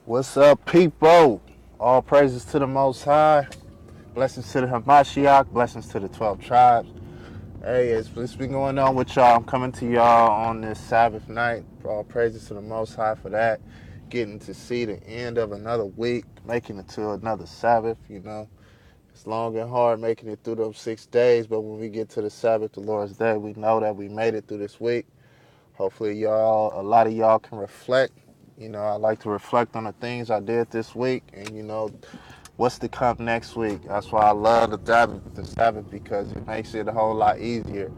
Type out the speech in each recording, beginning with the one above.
What's up, people? All praises to the Most High. Blessings to the Hamashiach. Blessings to the 12 tribes. Hey, it's been going on with y'all. I'm coming to y'all on this Sabbath night. All praises to the Most High for that. Getting to see the end of another week, making it to another Sabbath, It's long and hard making it through those 6 days, but when we get to the Sabbath, the Lord's Day, we know that we made it through this week. Hopefully, a lot of y'all can reflect. I like to reflect on the things I did this week and, what's to come next week. That's why I love the Sabbath because it makes it a whole lot easier.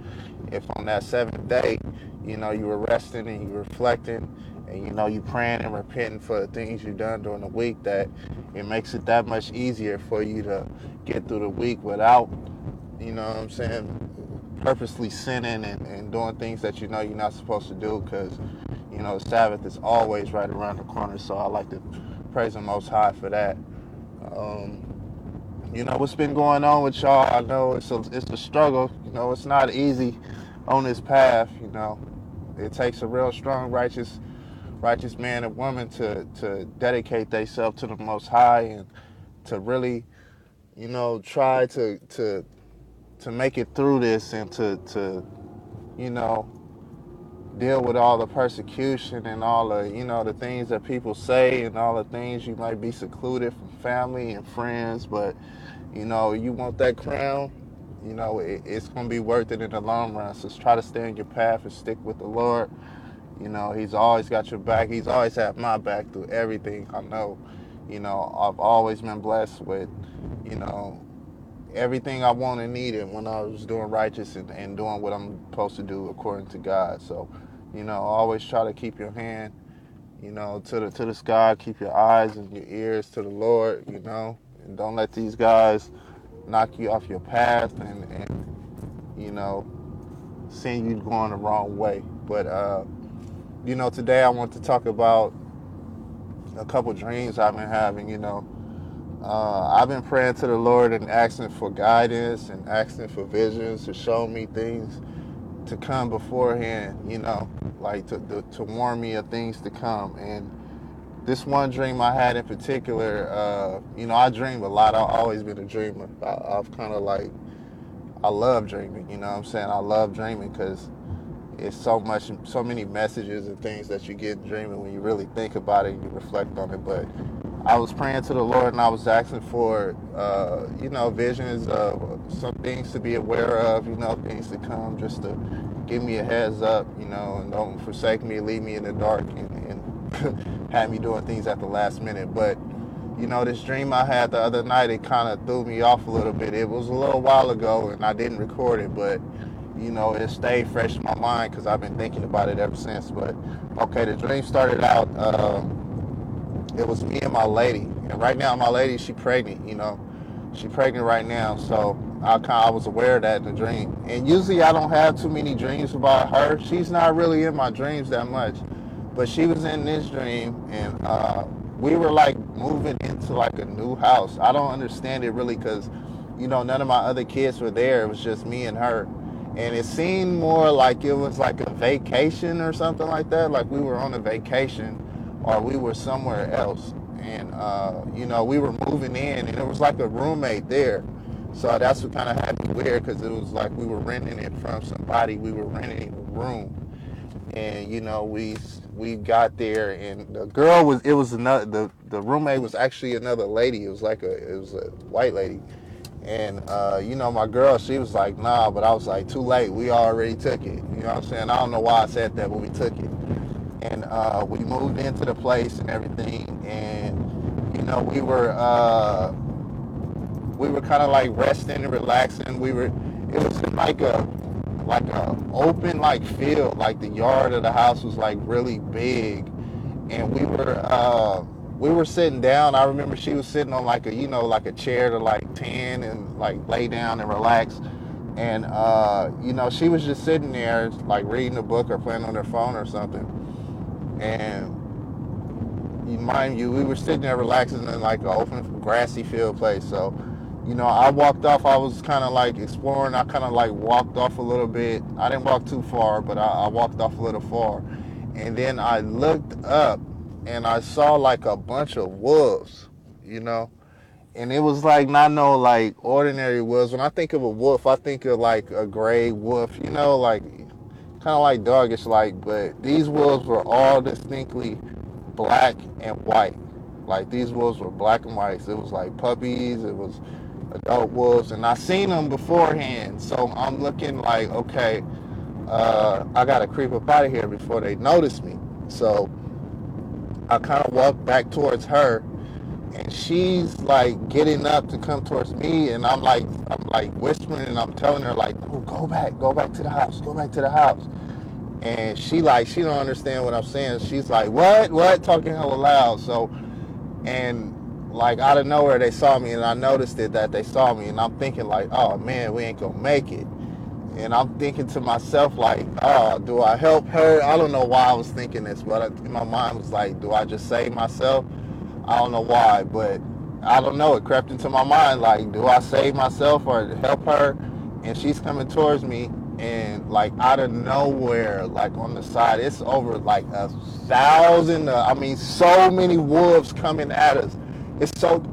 If on that seventh day, you were resting and you were reflecting and, you praying and repenting for the things you've done during the week, that it makes it that much easier for you to get through the week without, purposely sinning and doing things that you're not supposed to do because, the Sabbath is always right around the corner. So I like to praise the Most High for that. Um, what's been going on with y'all? I know it's a struggle. It's not easy on this path. It takes a real strong, righteous man and woman to dedicate themselves to the Most High and to really, try to make it through this and to you know deal with all the persecution and all the the things that people say and all the things you might be secluded from family and friends, but you want that crown. It's going to be worth it in the long run. So try to stay on your path and stick with the Lord. He's always got your back. He's always had my back through everything. I know. I've always been blessed with you know everything I wanted and needed when I was doing righteous and doing what I'm supposed to do according to God. So, always try to keep your hand, to the sky, keep your eyes and your ears to the Lord, and don't let these guys knock you off your path and send you going the wrong way. But, today I want to talk about a couple dreams I've been having. I've been praying to the Lord and asking for guidance and asking for visions to show me things to come beforehand, like to warn me of things to come. And this one dream I had in particular, I dream a lot. I've always been a dreamer. I've kind of like, I love dreaming, you know what I'm saying? I love dreaming because it's so many messages and things that you get dreaming when you really think about it and you reflect on it. But I was praying to the Lord and I was asking for, visions of some things to be aware of, things to come, just to give me a heads up, and don't forsake me, leave me in the dark and have me doing things at the last minute. But, this dream I had the other night, it kind of threw me off a little bit. It was a little while ago and I didn't record it, but it stayed fresh in my mind because I've been thinking about it ever since. But okay, the dream started out. It was me and my lady, and right now my lady, she pregnant. She pregnant right now. So I was aware of that in the dream. And usually I don't have too many dreams about her. She's not really in my dreams that much, but she was in this dream, and we were like moving into like a new house. I don't understand it really because none of my other kids were there. It was just me and her. And it seemed more like it was like a vacation or something like that. Like we were on a vacation or we were somewhere else. And, we were moving in and it was like a roommate there. So that's what kind of had me weird because it was like we were renting it from somebody. We were renting a room. And, we got there and the girl was another, the roommate was actually another lady. It was a white lady. And, my girl, she was like, nah, but I was like, too late. We already took it. You know what I'm saying? I don't know why I said that, but we took it. And we moved into the place and everything. And, we were kind of like resting and relaxing. It was in like a open like field. Like the yard of the house was like really big. And we were sitting down. I remember she was sitting on like a chair to like tan and like lay down and relax. And, she was just sitting there like reading a book or playing on her phone or something. And mind you, we were sitting there relaxing in like an open grassy field place. So, I walked off. I was kind of like exploring. I kind of like walked off a little bit. I didn't walk too far, but I walked off a little far. And then I looked up and I saw like a bunch of wolves, you know. And it was like not no like ordinary wolves. When I think of a wolf, I think of like a gray wolf, you know, like kind of like doggish like. But these wolves were all distinctly black and white. Like these wolves were black and white. So it was like puppies. It was adult wolves, and I seen them beforehand. So I'm looking like, okay, I gotta creep up out of here before they notice me. So I kind of walk back towards her, and she's like getting up to come towards me, and I'm like whispering, and I'm telling her like, oh, go back to the house, go back to the house. And she don't understand what I'm saying. She's like, what, talking hella loud. So, and like out of nowhere they saw me, and I noticed it that they saw me, and I'm thinking like, oh man, we ain't gonna make it. And I'm thinking to myself like, oh, do I help her? I don't know why I was thinking this, but in my mind was like, do I just save myself? I don't know why, but I don't know. It crept into my mind like, do I save myself or help her? And she's coming towards me, and like out of nowhere, like on the side, it's over like 1,000. I mean, so many wolves coming at us. It's so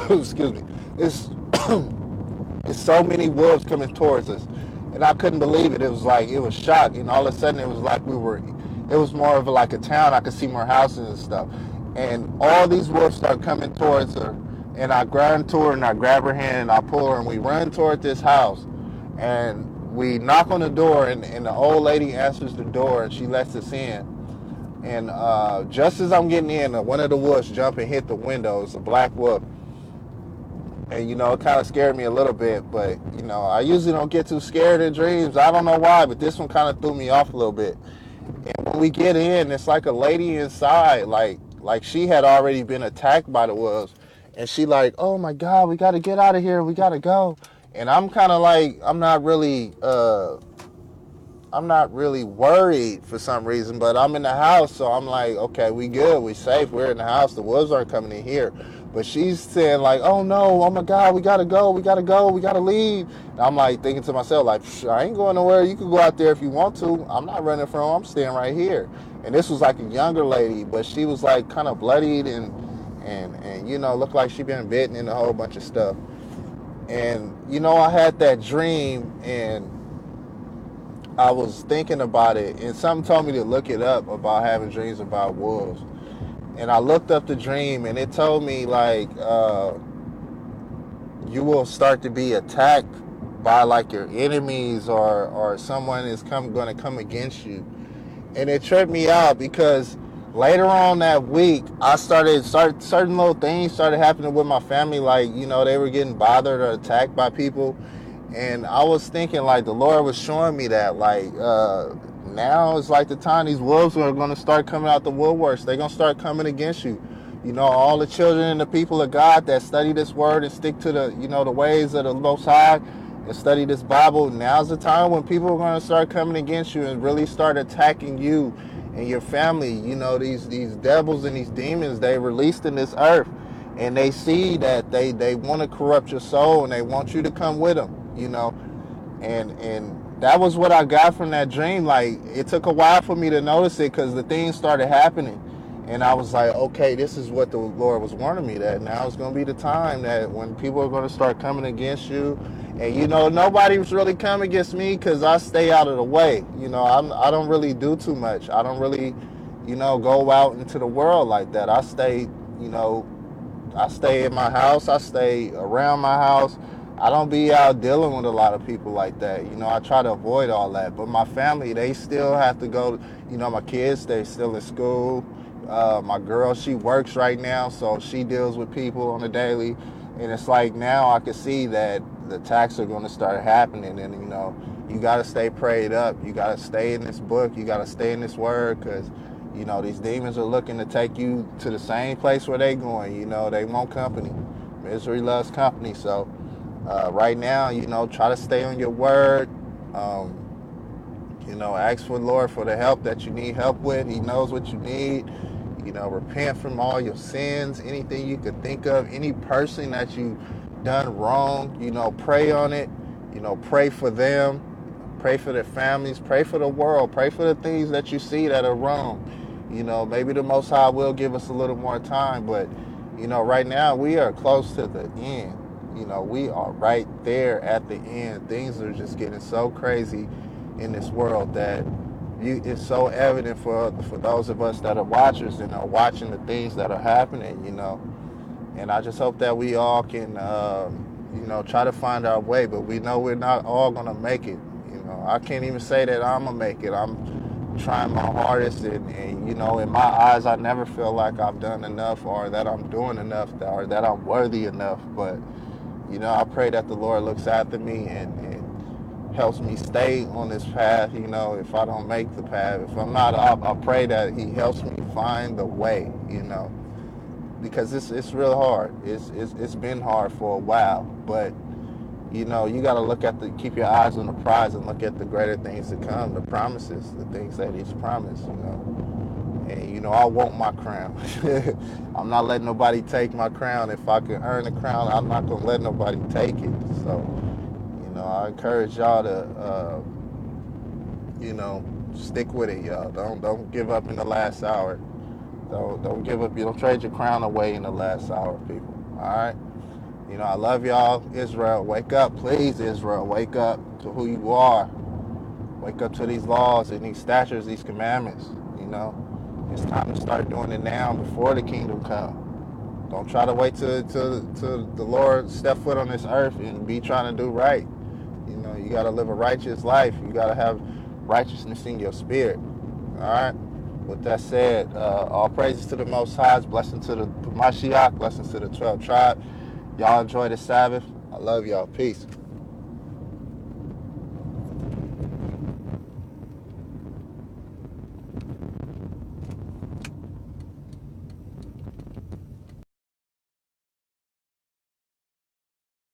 excuse me. It's it's so many wolves coming towards us, and I couldn't believe it. It was like it was shock, and all of a sudden it was like we were. It was more of like a town. I could see more houses and stuff, and all these wolves start coming towards her. And I run to her, and I grab her hand, and I pull her, and we run toward this house, and we knock on the door, and the old lady answers the door, and she lets us in. And just as I'm getting in, one of the wolves jump and hit the window. It's a black wolf. And, you know, it kind of scared me a little bit. But, you know, I usually don't get too scared in dreams. I don't know why, but this one kind of threw me off a little bit. And when we get in, it's like a lady inside. Like she had already been attacked by the wolves. And she like, oh, my God, we got to get out of here. We got to go. And I'm kind of like, I'm not really worried for some reason, but I'm in the house, so I'm like, okay, we good, we safe, we're in the house, the wolves aren't coming in here. But she's saying like, oh no, oh my God, we gotta go, we gotta leave. And I'm like thinking to myself, like, I ain't going nowhere. You can go out there if you want to. I'm not running from them. I'm staying right here. And this was like a younger lady, but she was like kind of bloodied and you know, looked like she been bitten and a whole bunch of stuff. And you know, I had that dream, and I was thinking about it, and something told me to look it up about having dreams about wolves. And I looked up the dream, and it told me like you will start to be attacked by like your enemies, or someone is going to come against you. And it tripped me out because later on that week, I started certain little things started happening with my family, like, you know, they were getting bothered or attacked by people. And I was thinking, like, the Lord was showing me that, like, now is like the time these wolves are going to start coming out the woodworks. They're going to start coming against you. You know, all the children and the people of God that study this word and stick to the, you know, the ways of the Most High and study this Bible. Now's the time when people are going to start coming against you and really start attacking you and your family. You know, these devils and these demons, they released in this earth. And they see that they want to corrupt your soul, and they want you to come with them, you know. And that was what I got from that dream. Like, it took a while for me to notice it because the things started happening. And I was like, okay, this is what the Lord was warning me, that now is going to be the time that when people are going to start coming against you. And, you know, nobody's really coming against me because I stay out of the way. You know, I don't really do too much. I don't really, you know, go out into the world like that. I stay, you know, I stay in my house. I stay around my house. I don't be out dealing with a lot of people like that. You know, I try to avoid all that. But my family, they still have to go. You know, my kids, they still in school. My girl, she works right now, so she deals with people on a daily. And it's like now I can see that the attacks are going to start happening. And, you know, you got to stay prayed up. You got to stay in this book. You got to stay in this word because, you know, these demons are looking to take you to the same place where they going. You know, they want company. Misery loves company. So right now, you know, try to stay on your word. You know, ask for the Lord for the help that you need help with. He knows what you need. You know, repent from all your sins, anything you could think of, any person that you done wrong, you know, pray on it. You know, pray for them. Pray for their families. Pray for the world. Pray for the things that you see that are wrong. Maybe the Most High will give us a little more time, but right now we are close to the end. We are right there at the end. Things are just getting so crazy in this world that it's so evident for those of us that are watchers and are watching the things that are happening. And I just hope that we all can, try to find our way. But we know we're not all gonna make it. I can't even say that I'm gonna make it. I'm trying my hardest, and in my eyes, I never feel like I've done enough, or that I'm doing enough, or that I'm worthy enough. But I pray that the Lord looks after me and helps me stay on this path. If I don't make the path, if I'm not up, I pray that He helps me find the way. Because it's real hard. It's been hard for a while, but you got to keep your eyes on the prize and look at the greater things to come, the promises, the things that He's promised. And I want my crown. I'm not letting nobody take my crown. If I can earn the crown, I'm not gonna let nobody take it. So, I encourage y'all to, stick with it, y'all. Don't give up in the last hour. Don't give up. You don't trade your crown away in the last hour, people. All right. I love y'all. Israel, wake up, please. Israel, wake up to who you are. Wake up to these laws and these statutes, these commandments. It's time to start doing it now before the kingdom come. Don't try to wait till the Lord step foot on this earth and be trying to do right. You got to live a righteous life. You got to have righteousness in your spirit. All right. With that said, all praises to the Most High, blessing to the Mashiach, blessings to the 12 tribe. Y'all enjoy the Sabbath. I love y'all. Peace.